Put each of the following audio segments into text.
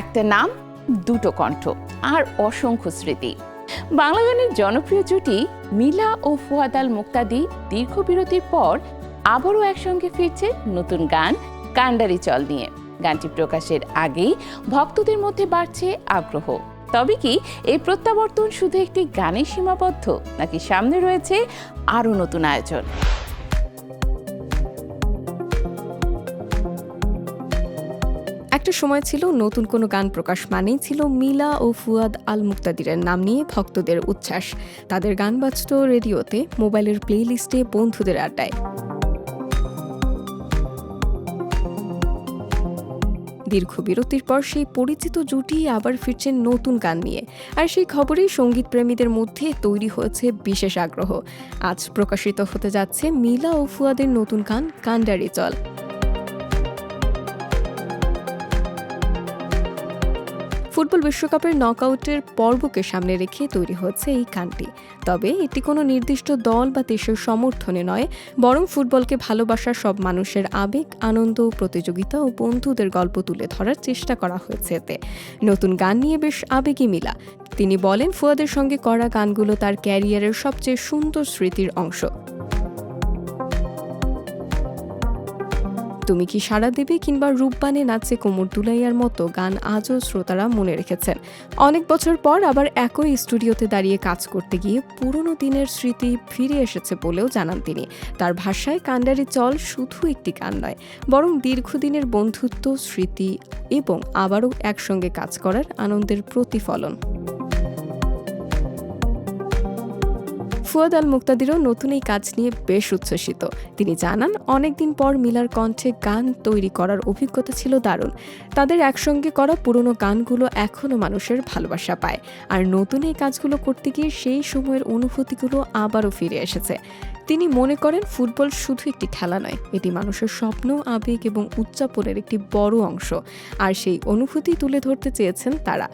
একটা নাম, দুটো কণ্ঠ আর অসংখ্য স্মৃতি। বাংলা গানের জনপ্রিয় জুটি মিলা ও ফুয়াদ আল মুক্তাদি দীর্ঘ বিরতির পর আবারও একসঙ্গে ফিরছে নতুন গান কান্ডারি চল নিয়ে। গানটি প্রকাশের আগেই ভক্তদের মধ্যে বাড়ছে আগ্রহ। তবে কি এই প্রত্যাবর্তন শুধু একটি গানে সীমাবদ্ধ, নাকি সামনে রয়েছে আরও নতুন আয়োজন? একটা সময় ছিল নতুন কোনো গান প্রকাশ মানেই ছিল মিলা ও ফুয়াদ আল মুক্তাদিরের নাম নিয়ে ভক্তদের উচ্ছ্বাস। তাদের গান বাজত রেডিওতে, মোবাইলের প্লেলিস্টে, বন্ধুদের আড্ডায়। দীর্ঘ বিরতির পর সেই পরিচিত জুটি আবার ফিরছেন নতুন গান নিয়ে, আর সেই খবরেই সঙ্গীত প্রেমীদের মধ্যে তৈরি হয়েছে বিশেষ আগ্রহ। আজ প্রকাশিত হতে যাচ্ছে মিলা ও ফুয়াদের নতুন গান কান্ডারি চল। ফুটবল বিশ্বকাপের নকআউটের পর্বকে সামনে রেখে তৈরি হয়েছে এই গানটি। তবে এটি কোনো নির্দিষ্ট দল বা দেশের সমর্থনে নয়, বরং ফুটবলকে ভালোবাসা সব মানুষের আবেগ, আনন্দ, প্রতিযোগিতা ও বন্ধুদের গল্প তুলে ধরার চেষ্টা করা হয়েছে এতে। নতুন গান নিয়ে বেশ আবেগী মিলা। তিনি বলেন, ফুয়াদের সঙ্গে করা গানগুলো তার ক্যারিয়ারের সবচেয়ে সুন্দর স্মৃতির অংশ। তুমি কি সাড়া দেবে কিংবা রূপবানে নাচে কোমর দুলাইয়ার মতো গান আজও শ্রোতারা মনে রেখেছেন। অনেক বছর পর আবার একই স্টুডিওতে দাঁড়িয়ে কাজ করতে গিয়ে পুরনো দিনের স্মৃতি ফিরে এসেছে বলেও জানান তিনি। তার ভাষায় কান্ডারি চল শুধু একটি গান নয়, বরং দীর্ঘদিনের বন্ধুত্ব, স্মৃতি এবং আবারও একসঙ্গে কাজ করার আনন্দের প্রতিফলন। ফুয়াদ আল মুক্তাদিরও নতুন এই কাজ নিয়ে বেশ উচ্ছ্বসিত। তিনি জানান, অনেকদিন পর মিলার কণ্ঠে গান তৈরি করার অভিজ্ঞতা ছিল দারুণ। তাদের একসঙ্গে করা পুরনো গানগুলো এখনও মানুষের ভালোবাসা পায়, আর নতুন এই কাজগুলো করতে গিয়ে সেই সময়ের অনুভূতিগুলো আবারও ফিরে এসেছে। তিনি মনে করেন, ফুটবল শুধু একটি খেলা নয়, এটি মানুষের স্বপ্ন, আবেগ এবং উদযাপনের একটি বড় অংশ, আর সেই অনুভূতি তুলে ধরতে চেয়েছেন তারা।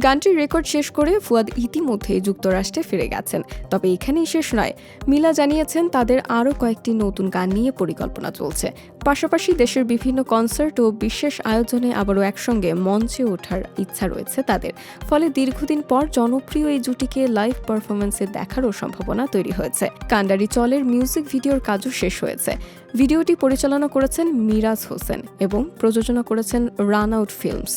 গানটির রেকর্ড শেষ করে ফুয়াদ ইতিমধ্যে যুক্তরাষ্ট্রে ফিরে গেছেন। তবে এখানেই শেষ নয়। মিলা জানিয়েছেন, তাদের আরও কয়েকটি নতুন গান নিয়ে পরিকল্পনা চলছে। পাশাপাশি দেশের বিভিন্ন কনসার্ট ও বিশেষ আয়োজনে আবারও একসঙ্গে মঞ্চে ওঠার ইচ্ছা রয়েছে তাদের। ফলে দীর্ঘদিন পর জনপ্রিয় এই জুটিকে লাইভ পারফরমেন্সে দেখারও সম্ভাবনা তৈরি হয়েছে। কান্ডারি চলের মিউজিক ভিডিওর কাজও শেষ হয়েছে। ভিডিওটি পরিচালনা করেছেন মিরাজ হোসেন এবং প্রযোজনা করেছেন রান আউট ফিল্মস।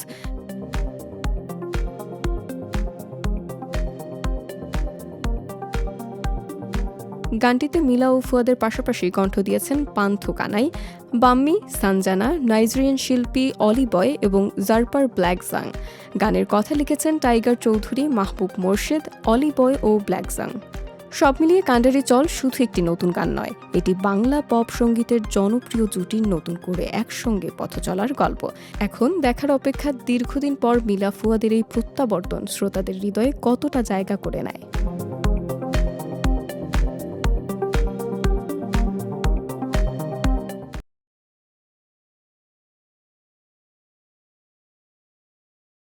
গানটিতে মিলা ও ফুয়াদের পাশাপাশি কণ্ঠ দিয়েছেন পান্থ কানাই, বাম্মি, সানজানা, নাইজেরিয়ান শিল্পী অলি বয় এবং জারপার ব্ল্যাকজাং। গানের কথা লিখেছেন টাইগার চৌধুরী, মাহবুব মোর্শেদ, অলি বয় ও ব্ল্যাকজাং। সব মিলিয়ে কান্ডারি চল শুধু একটি নতুন গান নয়, এটি বাংলা পপ সঙ্গীতের জনপ্রিয় জুটির নতুন করে একসঙ্গে পথ চলার গল্প। এখন দেখার অপেক্ষা, দীর্ঘদিন পর মিলা ফুয়াদের এই প্রত্যাবর্তন শ্রোতাদের হৃদয়ে কতটা জায়গা করে নেয়।